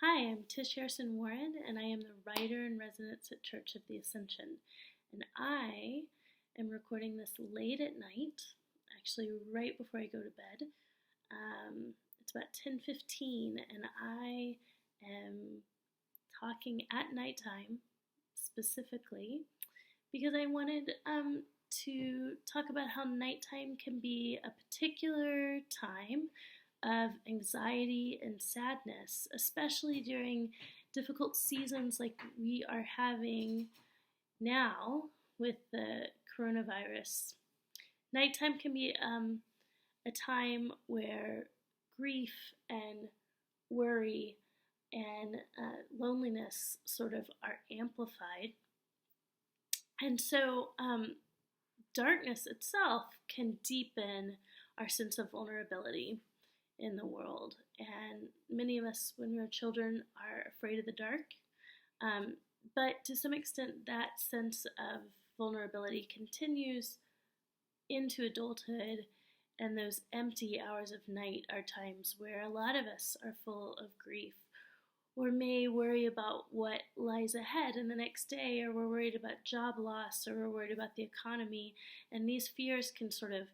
Hi, I'm Tish Warren, and I am the writer in residence at Church of the Ascension. And I am recording this late at night, actually right before I go to bed. It's about 10:15, and I am talking at nighttime specifically because I wanted to talk about how nighttime can be a particular time of anxiety and sadness, especially during difficult seasons like we are having now with the coronavirus. Nighttime can be a time where grief and worry and loneliness sort of are amplified. And so darkness itself can deepen our sense of vulnerability in the world. And many of us, when we're children, are afraid of the dark. But to some extent, that sense of vulnerability continues into adulthood, and those empty hours of night are times where a lot of us are full of grief, or may worry about what lies ahead in the next day, or we're worried about job loss, or we're worried about the economy, and these fears can sort of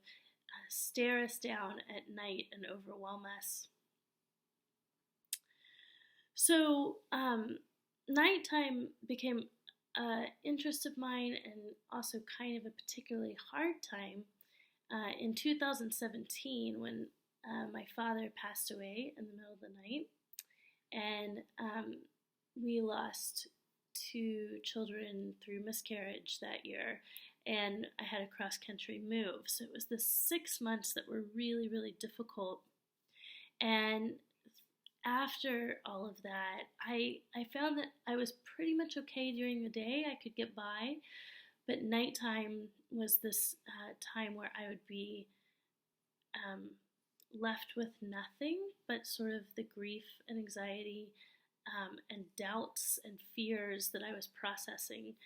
stare us down at night and overwhelm us. So nighttime became an interest of mine and also kind of a particularly hard time in 2017 when my father passed away in the middle of the night, and we lost 2 children through miscarriage that year, and I had a cross-country move. So it was the 6 months that were really, really difficult. And after all of that, I found that I was pretty much okay during the day. I could get by, but nighttime was this time where I would be left with nothing but sort of the grief and anxiety and doubts and fears that I was processing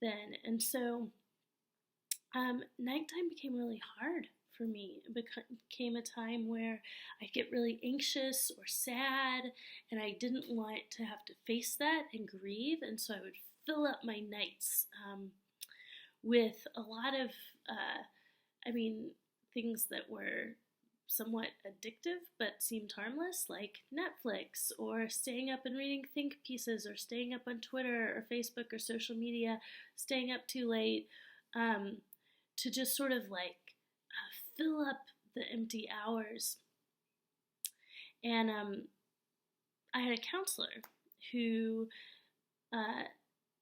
then. And so nighttime became really hard for me. It became a time where I'd get really anxious or sad, and I didn't want to have to face that and grieve, and so I would fill up my nights with a lot of, things that were somewhat addictive but seemed harmless, like Netflix, or staying up and reading think pieces, or staying up on Twitter or Facebook or social media, staying up too late, to just sort of fill up the empty hours. And I had a counselor who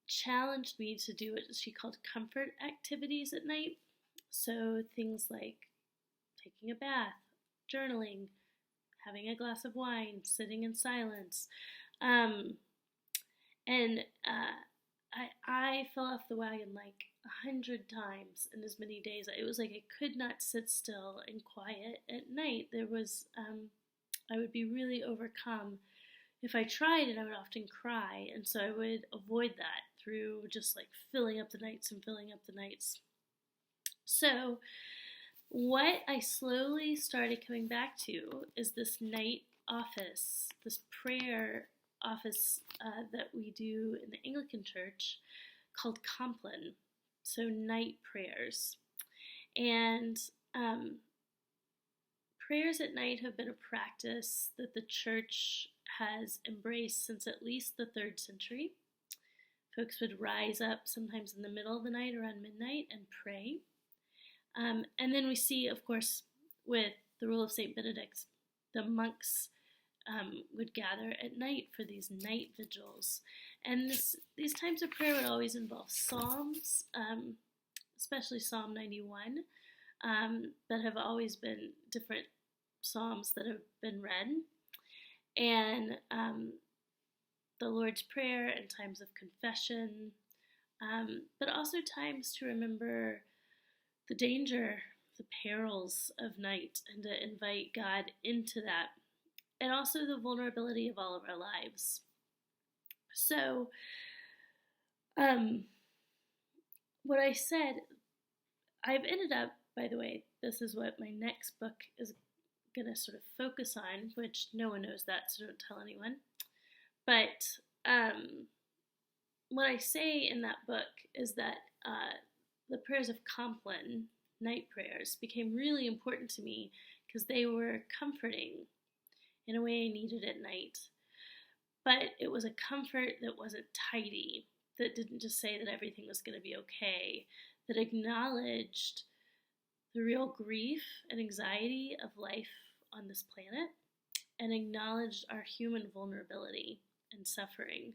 challenged me to do what she called comfort activities at night. So things like taking a bath, journaling, having a glass of wine, sitting in silence. I fell off the wagon like 100 times in as many days. It was like I could not sit still and quiet at night. I would be really overcome if I tried, and I would often cry. And so I would avoid that through just filling up the nights and filling up the nights. So what I slowly started coming back to is this night office, this prayer office that we do in the Anglican Church called Compline, so night prayers. And prayers at night have been a practice that the church has embraced since at least the 3rd century. Folks would rise up sometimes in the middle of the night around midnight and pray. And then we see, of course, with the rule of St. Benedict, the monks would gather at night for these night vigils. And these times of prayer would always involve psalms, especially Psalm 91, but have always been different psalms that have been read. And the Lord's Prayer and times of confession, but also times to remember the danger, the perils of night, and to invite God into that, and also the vulnerability of all of our lives. So, what I said, I've ended up, by the way, this is what my next book is going to sort of focus on, which no one knows that, so don't tell anyone. But what I say in that book is that the prayers of Compline, night prayers, became really important to me because they were comforting in a way I needed at night. But it was a comfort that wasn't tidy, that didn't just say that everything was going to be okay, that acknowledged the real grief and anxiety of life on this planet and acknowledged our human vulnerability and suffering.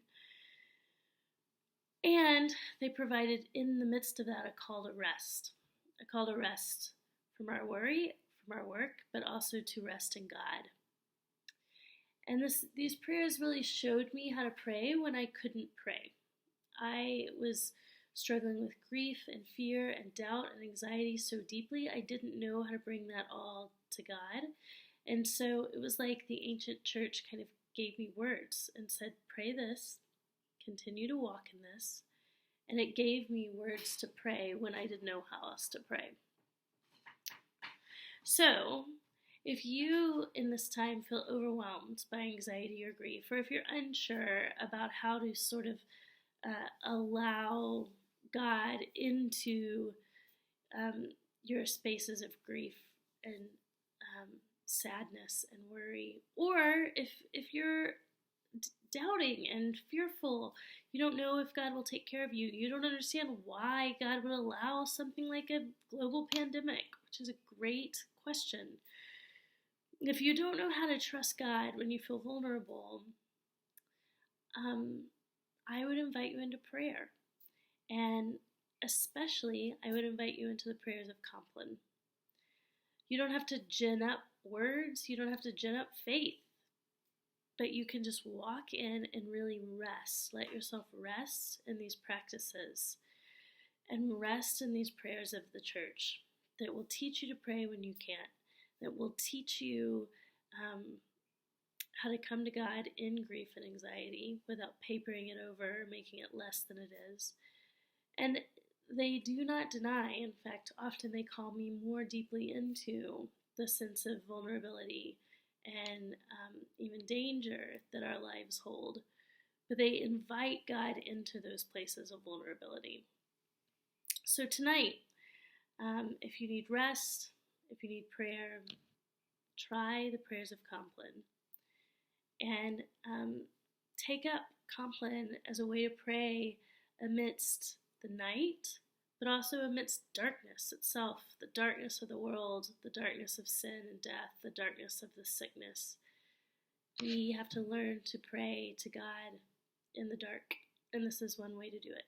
And they provided in the midst of that a call to rest from our worry, from our work, but also to rest in God. And these prayers really showed me how to pray when I couldn't pray. I was struggling with grief and fear and doubt and anxiety so deeply, I didn't know how to bring that all to God. And so it was like the ancient church kind of gave me words and said, pray this, continue to walk in this. And it gave me words to pray when I didn't know how else to pray. So, if you in this time feel overwhelmed by anxiety or grief, or if you're unsure about how to sort of allow God into your spaces of grief and sadness and worry, or if you're doubting and fearful, you don't know if God will take care of you, you don't understand why God would allow something like a global pandemic, which is a great question. If you don't know how to trust God when you feel vulnerable, I would invite you into prayer. And especially, I would invite you into the prayers of Compline. You don't have to gin up words, you don't have to gin up faith, but you can just walk in and really rest. Let yourself rest in these practices and rest in these prayers of the church that will teach you to pray when you can't, that will teach you how to come to God in grief and anxiety without papering it over, making it less than it is. And they do not deny, in fact, often they call me more deeply into the sense of vulnerability and even danger that our lives hold. But they invite God into those places of vulnerability. So tonight, if you need rest, if you need prayer, try the prayers of Compline. And take up Compline as a way to pray amidst the night, but also amidst darkness itself, the darkness of the world, the darkness of sin and death, the darkness of the sickness. We have to learn to pray to God in the dark, and this is one way to do it.